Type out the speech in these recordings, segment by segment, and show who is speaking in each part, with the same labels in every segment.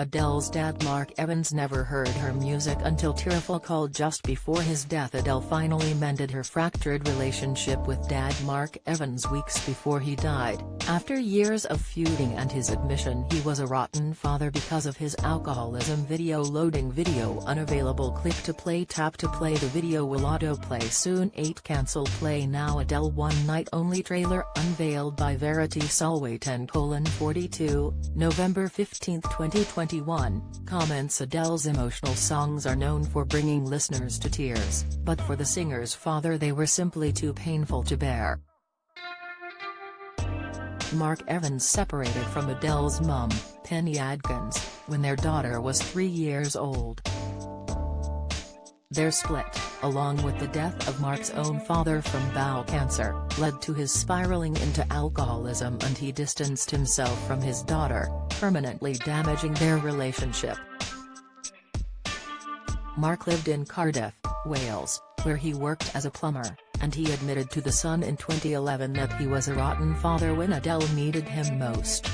Speaker 1: Adele's dad Mark Evans never heard her music until Tearful called just before his death. Adele finally mended her fractured relationship with dad Mark Evans weeks before he died, after years of feuding and his admission he was a rotten father because of his alcoholism. Video loading. Video unavailable. Click to play. Tap to play. The video will autoplay soon. 8 Cancel play now. Adele One Night Only trailer unveiled by Verity Solway 10:42, November 15, 2021. Comments. Adele's emotional songs are known for bringing listeners to tears, but for the singer's father they were simply too painful to bear. Mark Evans separated from Adele's mum, Penny Adkins, when their daughter was 3 years old. Their split, along with the death of Mark's own father from bowel cancer, led to his spiraling into alcoholism, and he distanced himself from his daughter, permanently damaging their relationship. Mark lived in Cardiff, Wales, where he worked as a plumber, and he admitted to The Sun in 2011 that he was a rotten father when Adele needed him most.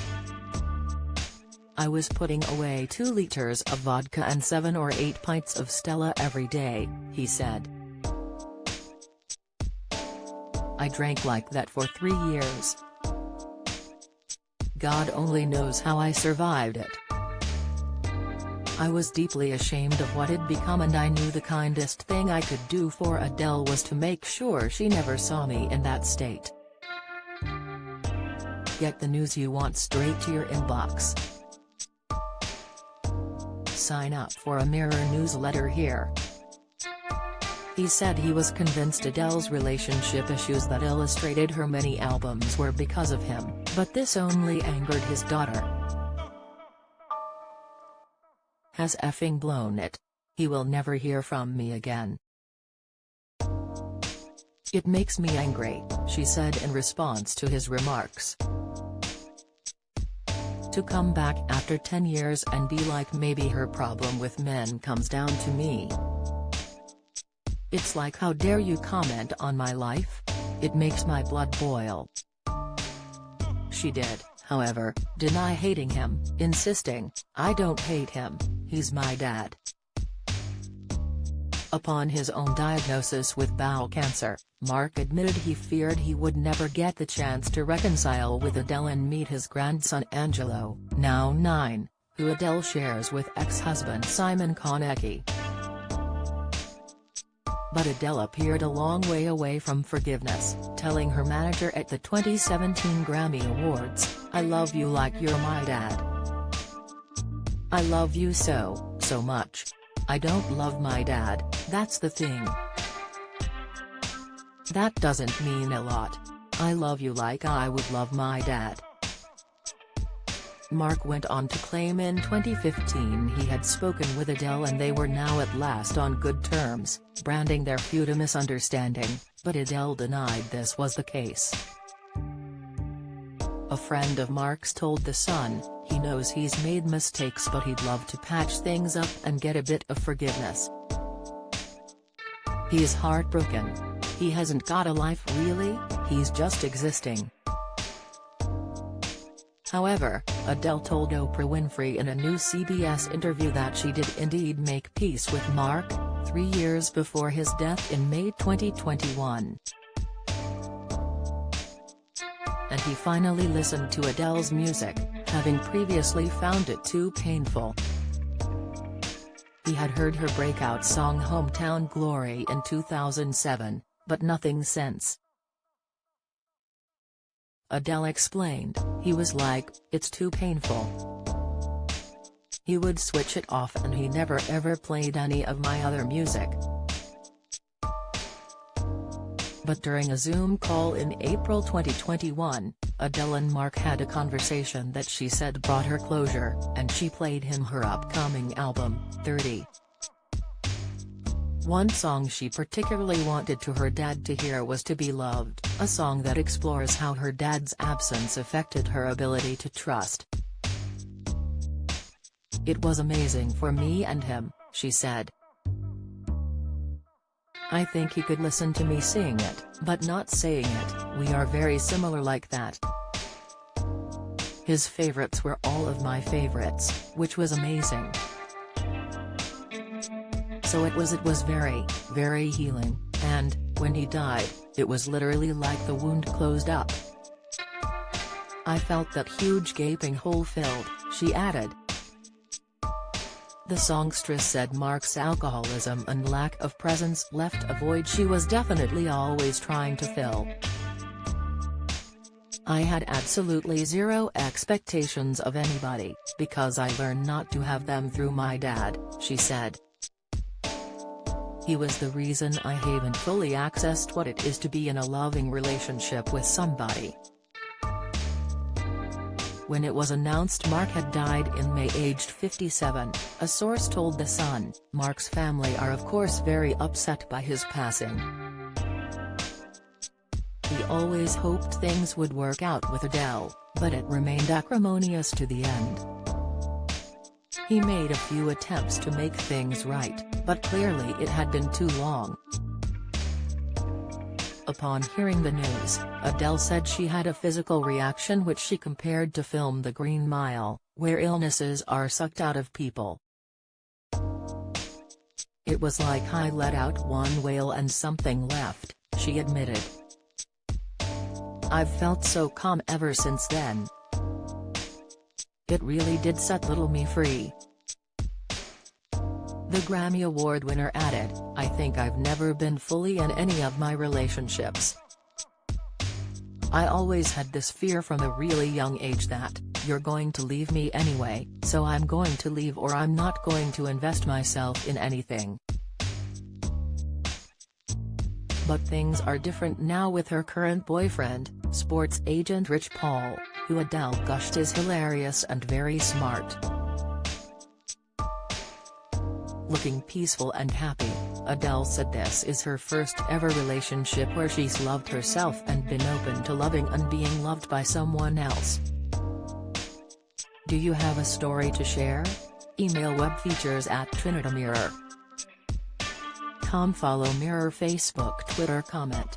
Speaker 1: "I was putting away 2 liters of vodka and 7 or 8 pints of Stella every day," he said. "I drank like that for 3 years. God only knows how I survived it. I was deeply ashamed of what had become, and I knew the kindest thing I could do for Adele was to make sure she never saw me in that state." Get the news you want straight to your inbox. Sign up for a Mirror newsletter here. He said he was convinced Adele's relationship issues that illustrated her many albums were because of him, but this only angered his daughter. "Has effing blown it. He will never hear from me again. It makes me angry," she said in response to his remarks. "To come back after 10 years and be like maybe her problem with men comes down to me. It's like, how dare you comment on my life? It makes my blood boil." She did, however, deny hating him, insisting, "I don't hate him, he's my dad." Upon his own diagnosis with bowel cancer, Mark admitted he feared he would never get the chance to reconcile with Adele and meet his grandson Angelo, now 9, who Adele shares with ex-husband Simon Konecki. But Adele appeared a long way away from forgiveness, telling her manager at the 2017 Grammy Awards, "I love you like you're my dad. I love you so much. I don't love my dad, that's the thing. That doesn't mean a lot. I love you like I would love my dad." Mark went on to claim in 2015 he had spoken with Adele and they were now at last on good terms, branding their feud a misunderstanding, but Adele denied this was the case. A friend of Mark's told The Sun, he knows he's made mistakes but he'd love to patch things up and get a bit of forgiveness. "He's heartbroken. He hasn't got a life really, he's just existing." However, Adele told Oprah Winfrey in a new CBS interview that she did indeed make peace with Mark, 3 years before his death in May 2021. And he finally listened to Adele's music, having previously found it too painful. He had heard her breakout song Hometown Glory in 2007, but nothing since. Adele explained, "He was like, it's too painful. He would switch it off and he never ever played any of my other music." But during a Zoom call in April 2021, Adele and Mark had a conversation that she said brought her closure, and she played him her upcoming album, 30. One song she particularly wanted her dad to hear was To Be Loved, a song that explores how her dad's absence affected her ability to trust. "It was amazing for me and him," she said. "I think he could listen to me sing it, but not saying it. We are very similar like that. His favorites were all of my favorites, which was amazing. So it was very, very healing, and, when he died, it was literally like the wound closed up. I felt that huge gaping hole filled," she added. The songstress said Mark's alcoholism and lack of presence left a void she was definitely always trying to fill. "I had absolutely zero expectations of anybody, because I learned not to have them through my dad," she said. "He was the reason I haven't fully accessed what it is to be in a loving relationship with somebody." When it was announced Mark had died in May aged 57, a source told The Sun, "Mark's family are of course very upset by his passing. He always hoped things would work out with Adele, but it remained acrimonious to the end. He made a few attempts to make things right, but clearly it had been too long." Upon hearing the news, Adele said she had a physical reaction which she compared to film The Green Mile, where illnesses are sucked out of people. "It was like I let out one whale and something left," she admitted. "I've felt so calm ever since then. It really did set little me free." The Grammy Award winner added, "I think I've never been fully in any of my relationships. I always had this fear from a really young age that, you're going to leave me anyway, so I'm going to leave or I'm not going to invest myself in anything. But things are different now with her current boyfriend, sports agent Rich Paul, who Adele gushed is hilarious and very smart. Looking peaceful and happy, Adele said this is her first ever relationship where she's loved herself and been open to loving and being loved by someone else. Do you have a story to share? Email webfeatures@trinitymirror.com. Follow Mirror Facebook, Twitter, comment.